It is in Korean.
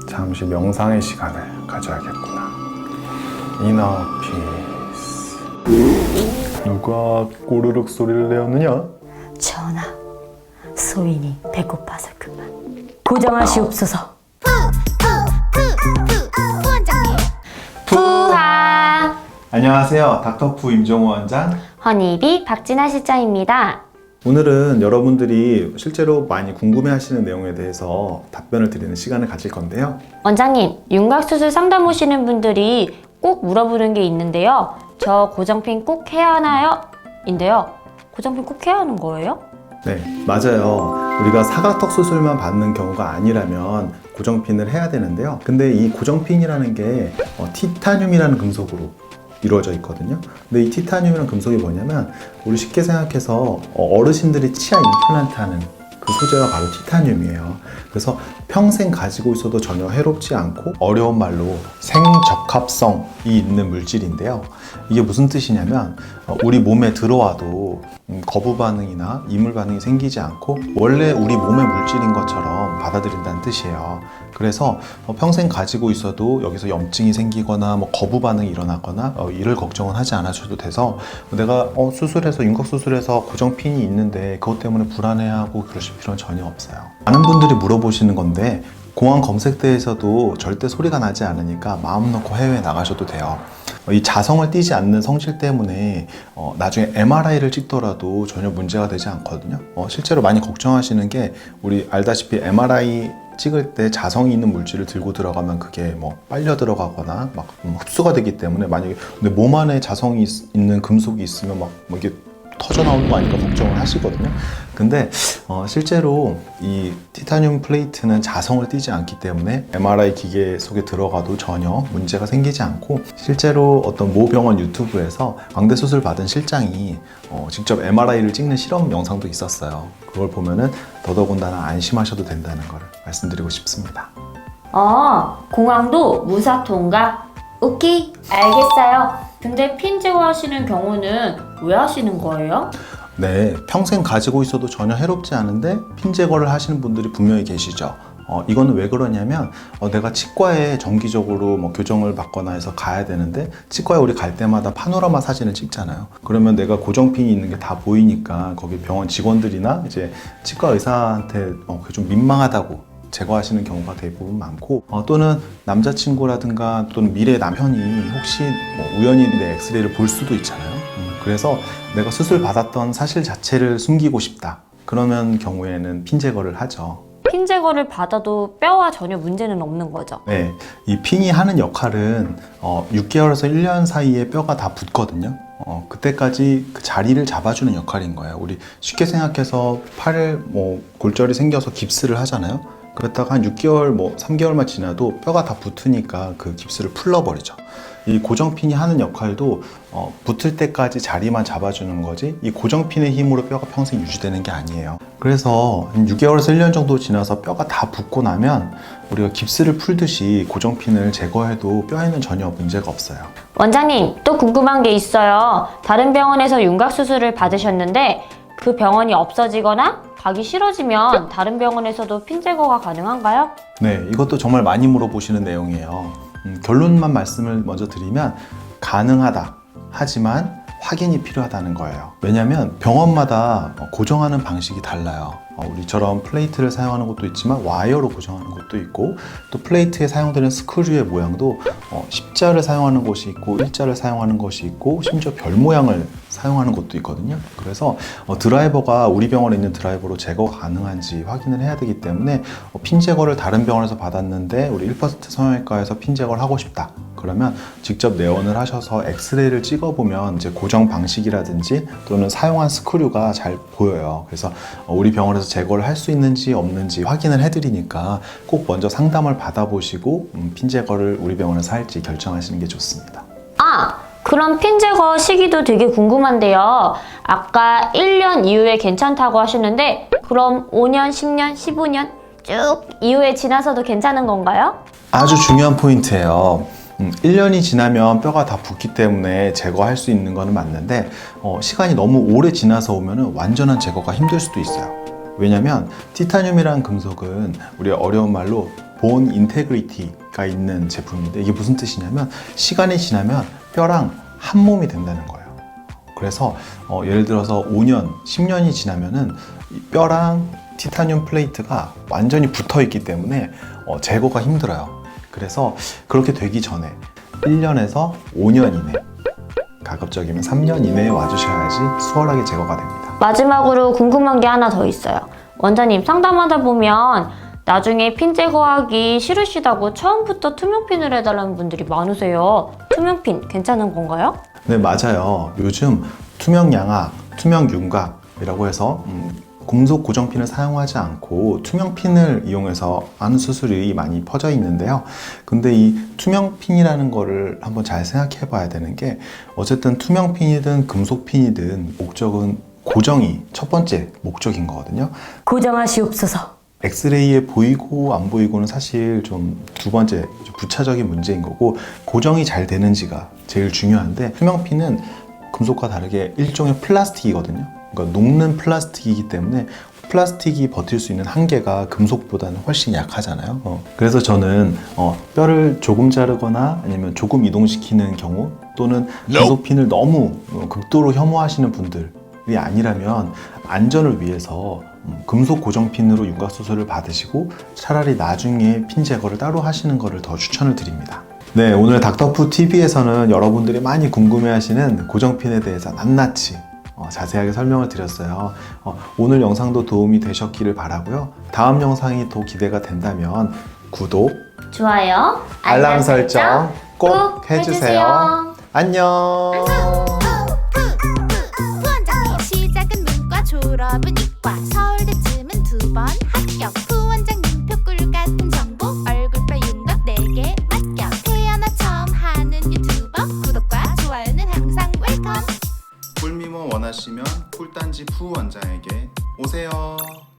잠시 명상의 시간을 가져야겠구나. 이너 피스. 누가 꼬르륵 소리를 내었느냐? 전하, 소인이 배고파서 그만. 고정하시옵소서. 부하 안녕하세요. 닥터푸 임종호 원장. 허니비 박진아 실장입니다. 오늘은 여러분들이 실제로 많이 궁금해하시는 내용에 대해서 답변을 드리는 시간을 가질 건데요. 원장님, 윤곽수술 상담 오시는 분들이 꼭 물어보는 게 있는데요. 저 고정핀 꼭 해야 하나요? 인데요. 고정핀 꼭 해야 하는 거예요? 네, 맞아요. 우리가 사각턱 수술만 받는 경우가 아니라면 고정핀을 해야 되는데요. 근데 이 고정핀이라는 게 티타늄이라는 금속으로 이루어져 있거든요. 근데 이 티타늄이라는 금속이 뭐냐면 우리 쉽게 생각해서 어르신들이 치아 임플란트 하는 그 소재가 바로 티타늄이에요. 그래서 평생 가지고 있어도 전혀 해롭지 않고 어려운 말로 생적합성이 있는 물질인데요. 이게 무슨 뜻이냐면 우리 몸에 들어와도 거부 반응이나 이물 반응이 생기지 않고 원래 우리 몸의 물질인 것처럼 받아들인다는 뜻이에요. 그래서 평생 가지고 있어도 여기서 염증이 생기거나 거부 반응이 일어나거나 이를 걱정은 하지 않으셔도 돼서 내가 수술해서 윤곽 수술해서 고정핀이 있는데 그것 때문에 불안해하고 그러실 필요는 전혀 없어요. 많은 분들이 물어보시는 건데 공안 검색대에서도 절대 소리가 나지 않으니까 마음 놓고 해외에 나가셔도 돼요. 이 자성을 띠지 않는 성질 때문에 나중에 MRI를 찍더라도 전혀 문제가 되지 않거든요. 실제로 많이 걱정하시는 게 우리 알다시피 MRI 찍을 때 자성이 있는 물질을 들고 들어가면 그게 빨려 들어가거나 흡수가 되기 때문에 만약에 내 몸 안에 자성이 있는 금속이 있으면 이게 터져 나오는 거 아닐까 걱정을 하시거든요. 근데 실제로 이 티타늄 플레이트는 자성을 띠지 않기 때문에 MRI 기계 속에 들어가도 전혀 문제가 생기지 않고, 실제로 어떤 모 병원 유튜브에서 광대 수술 받은 실장이 직접 MRI를 찍는 실험 영상도 있었어요. 그걸 보면은 더더군다나 안심하셔도 된다는 걸 말씀드리고 싶습니다. 공항도 무사 통과? 오케이, 알겠어요. 근데 핀 제거하시는 경우는 왜 하시는 거예요? 네, 평생 가지고 있어도 전혀 해롭지 않은데 핀 제거를 하시는 분들이 분명히 계시죠. 이거는 왜 그러냐면 내가 치과에 정기적으로 교정을 받거나 해서 가야 되는데 치과에 우리 갈 때마다 파노라마 사진을 찍잖아요. 그러면 내가 고정핀이 있는 게 다 보이니까 거기 병원 직원들이나 이제 치과 의사한테 그게 좀 민망하다고 제거하시는 경우가 대부분 많고, 또는 남자친구라든가 또는 미래 남편이 혹시 우연히 내 엑스레이를 볼 수도 있잖아요. 그래서 내가 수술 받았던 사실 자체를 숨기고 싶다, 그러면 경우에는 핀 제거를 하죠. 핀 제거를 받아도 뼈와 전혀 문제는 없는 거죠? 네, 이 핀이 하는 역할은 6개월에서 1년 사이에 뼈가 다 붙거든요. 그때까지 그 자리를 잡아주는 역할인 거예요. 우리 쉽게 생각해서 팔에 골절이 생겨서 깁스를 하잖아요. 그랬다가 한 6개월, 3개월만 지나도 뼈가 다 붙으니까 그 깁스를 풀러버리죠. 이 고정핀이 하는 역할도 붙을 때까지 자리만 잡아주는 거지, 이 고정핀의 힘으로 뼈가 평생 유지되는 게 아니에요. 그래서 한 6개월에서 1년 정도 지나서 뼈가 다 붙고 나면 우리가 깁스를 풀듯이 고정핀을 제거해도 뼈에는 전혀 문제가 없어요. 원장님, 또 궁금한 게 있어요. 다른 병원에서 윤곽 수술을 받으셨는데 그 병원이 없어지거나 가기 싫어지면 다른 병원에서도 핀 제거가 가능한가요? 네, 이것도 정말 많이 물어보시는 내용이에요. 결론만 말씀을 먼저 드리면 가능하다, 하지만 확인이 필요하다는 거예요. 왜냐하면 병원마다 고정하는 방식이 달라요. 우리처럼 플레이트를 사용하는 것도 있지만 와이어로 고정하는 것도 있고, 또 플레이트에 사용되는 스크류의 모양도 십자를 사용하는 곳이 있고 일자를 사용하는 것이 있고 심지어 별 모양을 사용하는 곳도 있거든요. 그래서 드라이버가 우리 병원에 있는 드라이버로 제거가 가능한지 확인을 해야 되기 때문에 핀 제거를 다른 병원에서 받았는데 우리 1% 성형외과에서 핀 제거를 하고 싶다, 그러면 직접 내원을 하셔서 엑스레이를 찍어보면 이제 고정 방식이라든지 또는 사용한 스크류가 잘 보여요. 그래서 우리 병원에서 제거를 할 수 있는지 없는지 확인을 해드리니까 꼭 먼저 상담을 받아보시고 핀 제거를 우리 병원에서 할지 결정하시는 게 좋습니다. 그럼 핀 제거 시기도 되게 궁금한데요. 아까 1년 이후에 괜찮다고 하셨는데 그럼 5년, 10년, 15년 쭉 이후에 지나서도 괜찮은 건가요? 아주 중요한 포인트예요. 1년이 지나면 뼈가 다 붙기 때문에 제거할 수 있는 거는 맞는데 시간이 너무 오래 지나서 오면 완전한 제거가 힘들 수도 있어요. 왜냐면 티타늄이라는 금속은 우리가 어려운 말로 본 인테그리티가 있는 제품인데 이게 무슨 뜻이냐면 시간이 지나면 뼈랑 한 몸이 된다는 거예요. 그래서 예를 들어서 5년, 10년이 지나면은 이 뼈랑 티타늄 플레이트가 완전히 붙어 있기 때문에 제거가 힘들어요. 그래서 그렇게 되기 전에 1년에서 5년 이내, 가급적이면 3년 이내에 와주셔야지 수월하게 제거가 됩니다. 마지막으로 궁금한 게 하나 더 있어요. 원장님, 상담하다 보면 나중에 핀 제거하기 싫으시다고 처음부터 투명핀을 해달라는 분들이 많으세요. 투명핀 괜찮은 건가요? 네, 맞아요. 요즘 투명 양악, 투명 윤곽이라고 해서 금속 고정핀을 사용하지 않고 투명핀을 이용해서 하는 수술이 많이 퍼져 있는데요. 근데 이 투명핀이라는 거를 한번 잘 생각해 봐야 되는 게 어쨌든 투명핀이든 금속핀이든 목적은 고정이 첫 번째 목적인 거거든요. 고정하시옵소서. 엑스레이에 보이고 안 보이고는 사실 좀 두 번째 좀 부차적인 문제인 거고 고정이 잘 되는지가 제일 중요한데 투명핀은 금속과 다르게 일종의 플라스틱이거든요. 그러니까 녹는 플라스틱이기 때문에 플라스틱이 버틸 수 있는 한계가 금속보다는 훨씬 약하잖아요. 그래서 저는 뼈를 조금 자르거나 아니면 조금 이동시키는 경우 또는 금속핀을 너무 극도로 혐오하시는 분들이 아니라면 안전을 위해서 금속 고정핀으로 윤곽수술을 받으시고 차라리 나중에 핀 제거를 따로 하시는 것을 더 추천을 드립니다. 네, 오늘 닥터푸 TV에서는 여러분들이 많이 궁금해하시는 고정핀에 대해서 낱낱이 자세하게 설명을 드렸어요. 오늘 영상도 도움이 되셨기를 바라고요. 다음 영상이 더 기대가 된다면 구독, 좋아요, 알람 설정 꼭 해주세요. 안녕. 부원장님 시작은 문과 졸업은 이과 서울대쯤은 2번 합격 부원장님 표꿀 같은 정보 얼굴뼈 윤곽 4개 맡겨 태어나 처음 하는 유튜버 구독과 좋아요는 항상 웰컴. 꿀미모 원하시면 꿀단지 푸 원장에게 오세요.